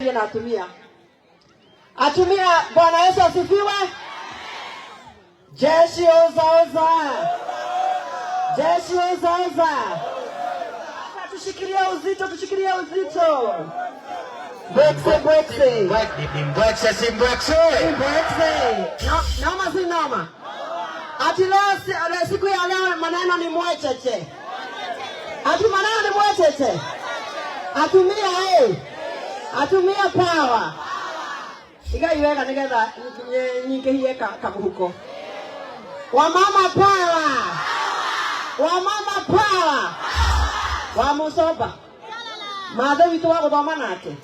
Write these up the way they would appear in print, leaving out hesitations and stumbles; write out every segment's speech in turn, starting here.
niambie na atumia. Atumia, Bwana Yesu asifiwe. Jeshi oza oza. Jeshi oza oza. Tushikilie uzito, tushikilie uzito. Bwekse, bwekse. Mbwekse, si mbwekse. Noma si noma. Ati leo siku ya leo maneno ni mwecheche. Ati maneno ni mwecheche. Atumia atumia power. Iga iweka nigetha nyinge hieka kamuhuko. Wamama power. Wamama power. Wamusoba. Mathe witu wa guthoma nake.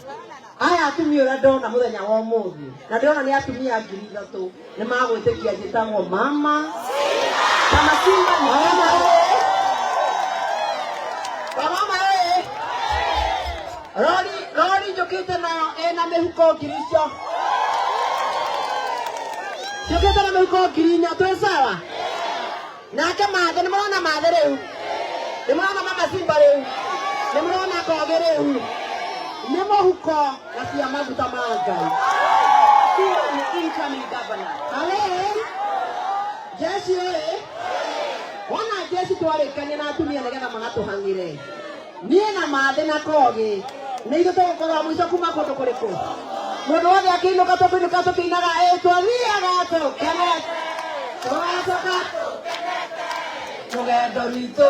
Aya atumia ura ndona muthenya wa umuthi. Na ndona ni atumia ngiri 3 ni magwitikia njitagwo mama. Kama simba ni mama. Mama Rori jokete nayo ena mehuko girisho. Jokete na mehuko girinya tu sawa. Nake mathe ni murona mathe riu. Ni murona mama simba riu. Ni murona koge riu. Ni muhuko na cia maguta ma Ngai. Incoming governor. Ale. Jeshi wana jeshi twarikania na atumia nigetha magatuhangire. Nie na mathe na koge. Ni ithu tugukorwo mwico kuma kundu kuriku. Mundu wothe akiinuka tukiinaga twathiaga tukene. Tũgacoka rũgendo rwitũ.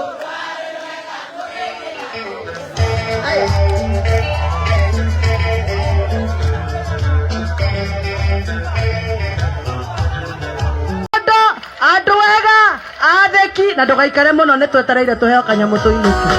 Andũ wega atheki na ndũgaikare mũno nĩ twetereire tũheo kanyamũ tũinũke.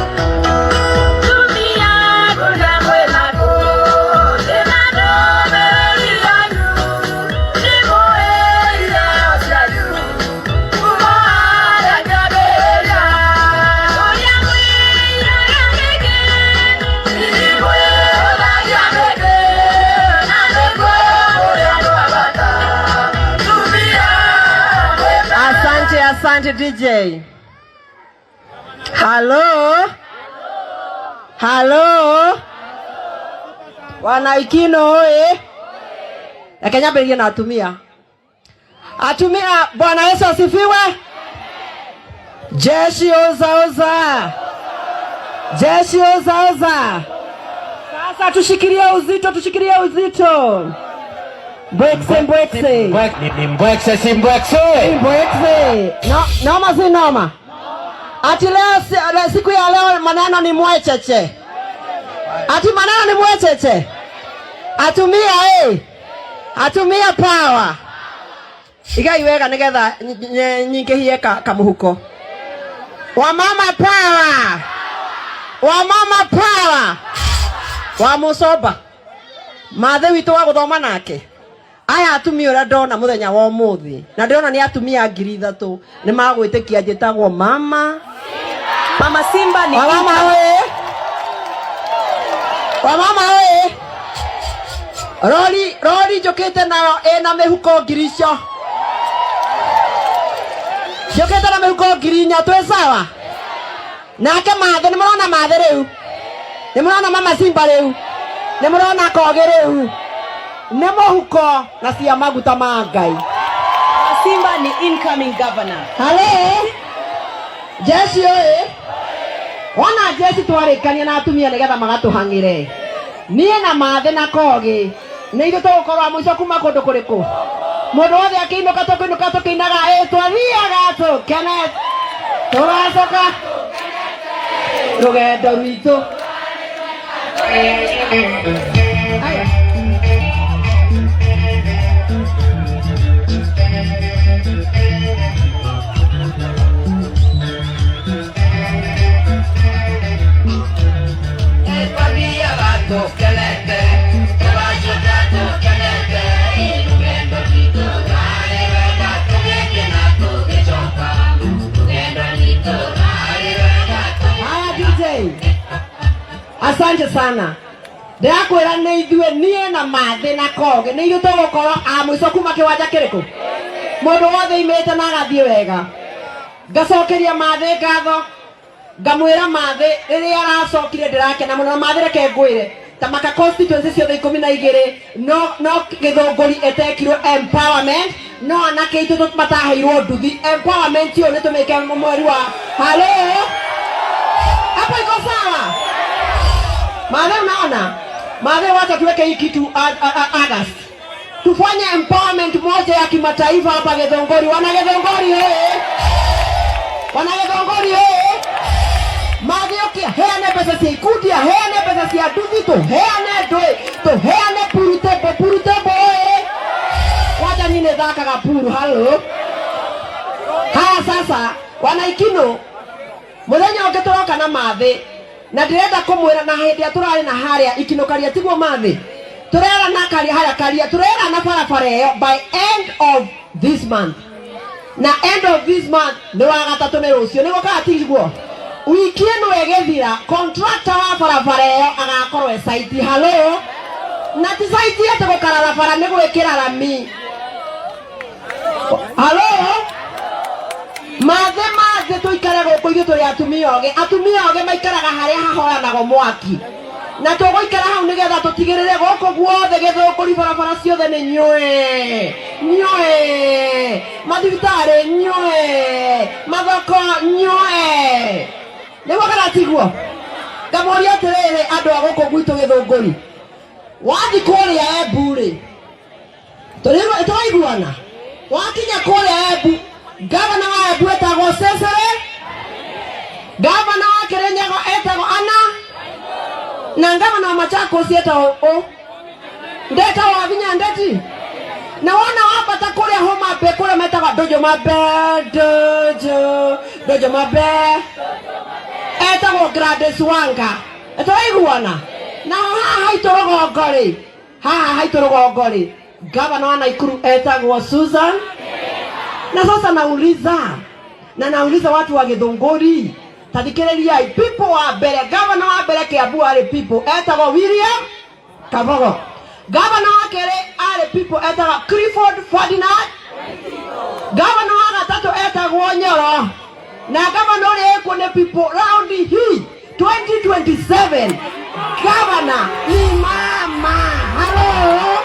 Asante DJ. Hello. Wanaikino oye. Kenya beria na atumia. Atumia, Bwana Yesu asifiwe. Jeshi oza oza. Jeshi oza oza. Sasa tushikilie uzito. Mbwekse. Mbwekse, si mbwekse. Noma si noma. Ati leo siku ya leo maneno ni mwecheche. Ati maneno ni mwecheche. Atumia atumia power. Iga iweka nigetha nyinge hieka kamuhuko. Wamama power. Wamama power. Wamusoba. Mathe witu wa guthoma nake. Aya atumia ura ndona muthenya wa umuthi. Na ndona ni atumia ngiri 3 ni magwitikia njitagwo mama. Mama Simba ni Wamama Rori jokete nayo ena mehuko girisho. Jokete na mehuko girinya tu sawa. Nake mathe ni murona mathe riu. Ni murona mama Simba riu. Ni murona koge riu. Ni muhuko na cia maguta ma Ngai. Simba ni incoming governor. Hale. Jeshi wana jeshi twarikania na atumia nigetha magatuhangire. Nie na mathe na koge. Ni ithu tugukorwo mwico kuma kundu kuriku. Mundu wothe akiinuka tukiinaga twathiaga tukene. Tũgacoka rũgendo rwitũ. Asante sana. Ndakwira ni ithue nie na mathe na koge ni ithu tugukorwo mwico kuma kiwanja kiriku. Mundu wothe imete na agathie wega. Ngacokeria mathe ngatho. Ngamwira mathe riria aracokire ndirakena muno mathe reke ngwire. tamaka constituency ciothe 12 no githunguri etekirwo empowerment no anake itu mataheirwo nduthi empowerment yo nitumike mweri wa halo hapo iko sawa maana unaona maana wacha tuweke hii kitu August tufanye empowerment moja ya kimataifa hapa Githunguri wana Githunguri Magiokia heane pesa cia ikundi heane pesa cia nduthi heane purute wacha nini thakaga puru halo haya sasa wanaikino muthenya ungi turoka na mathi na ndirenda kumwira na hindi ya turari na haria ikinokaria tigwo mathi turera na karia turera na barabara iyo by end of this month na end of this month ni wa gatatu ni rucio ni goka atigwo wiki eno egethira contractor wa barabara iyo agakorwo site halo na ti site yete gukarara bara ni gwikira rami halo mathe tuikare guku ithu turi atumia oge maikaraga haria hahoyanago mwaki na tuguikara hau nigetha tutigirire guku guothe Githunguri barabara ciothe ni nyoe mathibitari nyoe mathoko nyoe nigo karatigwo ngamoria atiriri andu a guku gwitu Githunguri wathi kuria Embu-ri turaiguana wakinya kuria Embu gavana wa Embu etagwo Cecily gavana wa Kirinyaga etagwo Anna na gavana wa Machakos etagwo ndeta wa Vinya Ndeti na wana wapata kuria Homa Bay kuria metagwo Dojo Mabe etagwo Gladys Wanga turaiguana na haha haitorogongori gavana wa Nakuru etagwo Susan na sasa nauliza watu wa Githunguri tadikiririai people wa mbere gavana wa mbere Kiambu are people etagwo William Kabogo gavana wa kere are people etagwo Clifford Ferdinand gavana wa gatatu etagwo Nyoro na gavana ore ekone people round hii 2027 gavana ni mama hello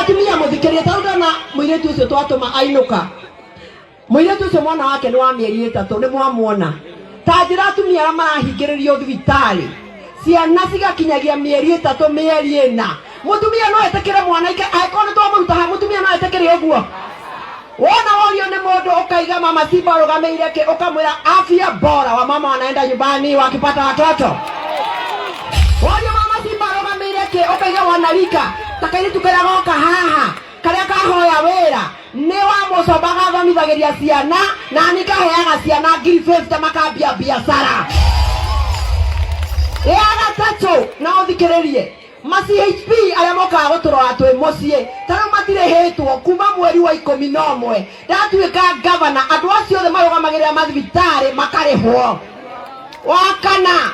atumia muthikirie tauda na muiretu ucio twatuma ainuka muiretu ucio mwana wake ni wa mieri 3 ni mwamuona tanjira atumia ara marahingiririo thibitari ciana cigakinyagia mieri 3 mieri 4 mutumia no etekere mwana ike aikone twamuruta ha mutumia no etekere uguo wona worio ni mundu ukaiga mama Simba rugameire ke ukamwira afya bora wa mama wanaenda nyumbani wakipata watoto worio mama Simba rugameire ke ukaiga wanalika takairi tukaragoka haha karia kahoya wira ni wa mucobaga thomithagiria ciana na nikaheaga ciana 50 makambia biashara gatatu na uthikiririe CHP aria mokaga guturora twi mucii tano matirehitwo kuma mweri wa 11 ndatuika gavana andu acio othe marugamagiria mathibitari makarihwo wakana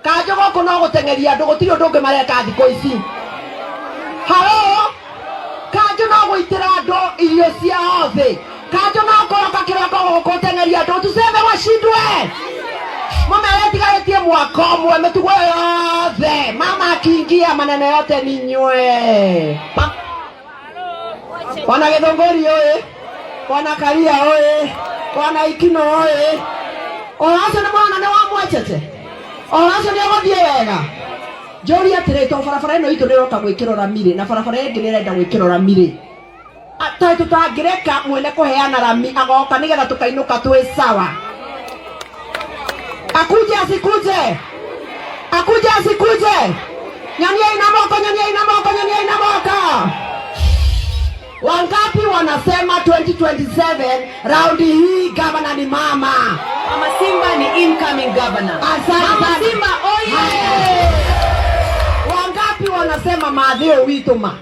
kanjo goko no gutengeria andu gutiri undu ungi mareka thiko ici halo kanjo no guitira andu irio ciothe kanjo no koroka kiroko gutengeria andu tuseme washindwe mama aletigaretie mwaka umwe mitugo yothe mama akiingia maneno yote ni nywe wana Githunguri oye wana Karia oye wana Ikino oye oracio ni mwana ni wa mwechete oracio ni agothie wega jori atireto barabara ino itu niroka gwikiro ramire na barabara ingi nirenda gwikiro ramire ata tutangireka mwene kuheana rami agoka nigetha tukainuka twi sawa akuje asikuje nyanyia ina moko wangapi wanasema 2027 raundi hii gavana ni mama Simba ni incoming governor mama Simba oye wangapi wanasema Mathio wituma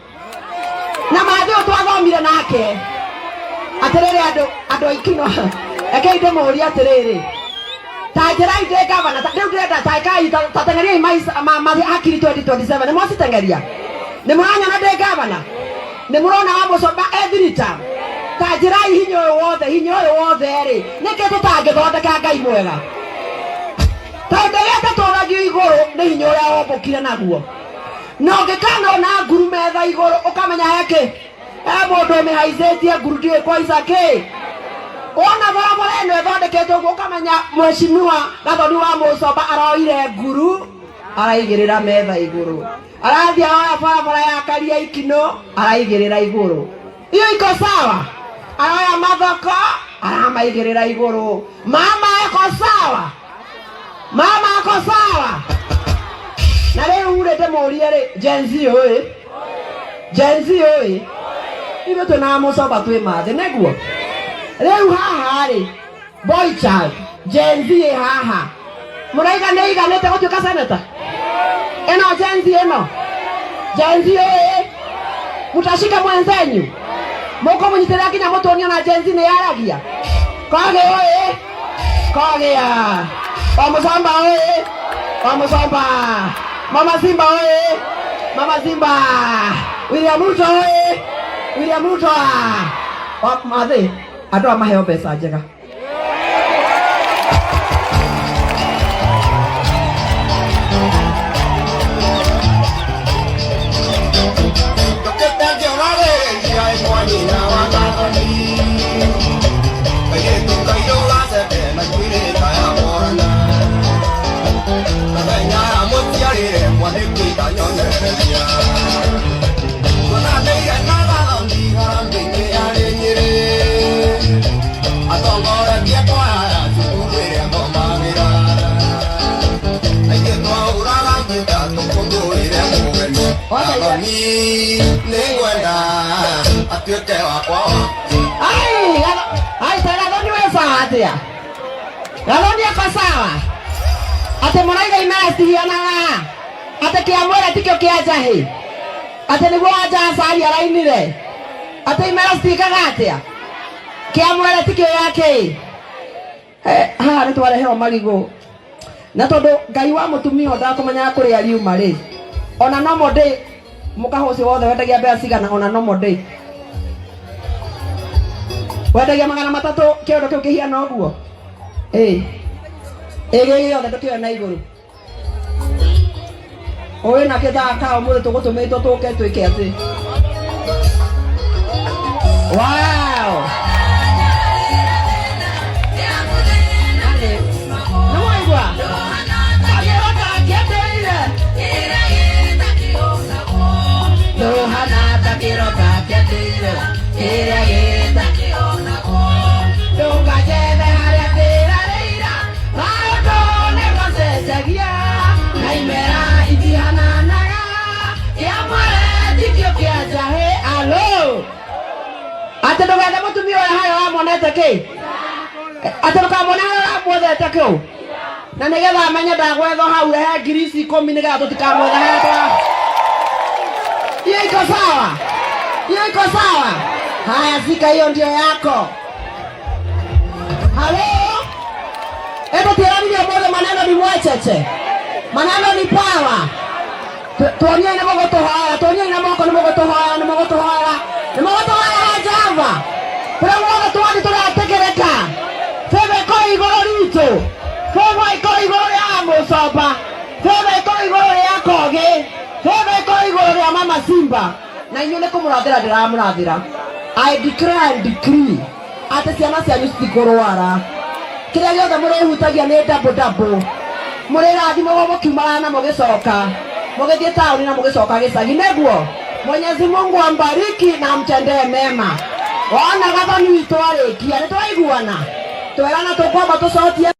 na Mathio twathomire nake atiriri andu Ikino ekeide muria atiriri tajira ide gavana riu ndirenda taikai tatengeria ma hakiri 2027 ni mwacitengeria ni muranya na de gavana ni murona wa mucoba every time Tajirai hinyo wothe ri nike tutangithondeka Ngai mwega tondegete tũragio igũrũ nĩ hinya ũrĩa wombũkire naguo na ũngĩkana na nguru metha igũrũ ũkamenya heki mũndũ ũmĩhaicĩtie nguru ndiũĩ kwaica kĩ ona barabara ĩno ĩthondeketwo ũguo ũkamenya mheshimiwa Gathoni wa Mũcomba aroire nguru araigĩrĩra metha igũrũ arathia oya barabara ya Karia Ikino araigĩrĩra igũrũ iyo iko sawa aroya mathoko aramaigĩrĩra igũrũ mama eko sawa mama ako sawa na rĩu urete mũrie rĩ Gen Z oi ibe tuna Mũcomba twĩ mathe neguo rĩu haha rĩ boy child Gen Z haha mũraiga nĩ iganĩte gũtuĩka seneta ĩno Gen Z oi mutashika mwenzenyu moko mũnyitĩrĩra kinya mũtũnio na Gen Z nĩ yaragia Koge oi Kogea Mũcomba oi Mũcomba Mama Simba oi Mama Simba William Ruto mathe andũ a maheo mbeca njega Gathoni eko sawa ate mũraiga imestihianaga ate kĩamwĩra tikĩo kĩa njahĩ ate nĩguo wanja acari arainire ate imestikaga atĩa kĩamwĩra tikĩo yake haha nĩtwareheo marigũ na tondũ Ngai wa mũtumia ndakũmenyaga kũrĩa riuma rĩ ona normal day mũkaho ũcio wothe wendagia mbeca cigana ona normal day wendagia 300 kĩondo kĩu kĩhiana ũguo gĩothe tũkĩoya na igũrũ ũĩ na kĩthaka ũmũthĩ tũgũtũmĩtwo tũke twĩke atĩ wow nĩmwaigua Lohana takĩroka kĩatĩire kĩrĩa gĩtakĩonagwo ndũngajethe harĩa ndĩrarĩira maũndũ nĩmacenjagia na imera itihananaga kĩamwĩra tikĩo kĩa njahĩ alo atĩ ndũgethe mũtumia ũrĩa harĩa wamonete kĩ atĩ ndũkamwona harĩa wamuothete kĩu na nĩgetha amenye ndagwetho hau rehe 10,000 nĩgetha tũtikamwetha harĩa hiyo iko sawa haya fika hiyo ndio yako halo ebo tirani ya moja maneno ni mwacheche maneno ni pawa tuonye ina mogoto haya tuonye ina moko ni mogoto haya hajava pero mogo tuwadi tunategereka febe ko igoro rito febe ko igoro ya Mũcomba febe ko igoro ya Koge febe ko igoro ya Mama Simba na inyuĩ nĩ kũmũrathĩra ndĩramũrathĩra I declare and decree atĩ ciana cianyu citikũrwara kĩrĩa gĩothe mũrĩhutagia nĩ double mũrĩrathimagwo mũkiumana na mũgĩcoka mũgĩthiĩ taũni na mũgĩcoka gĩcagi nĩguo Mwenyezi Mungu ambariki na mtendee mema ona Gathoni witũ arĩkia nĩtũraiguana twerana tũkwamba tũcotie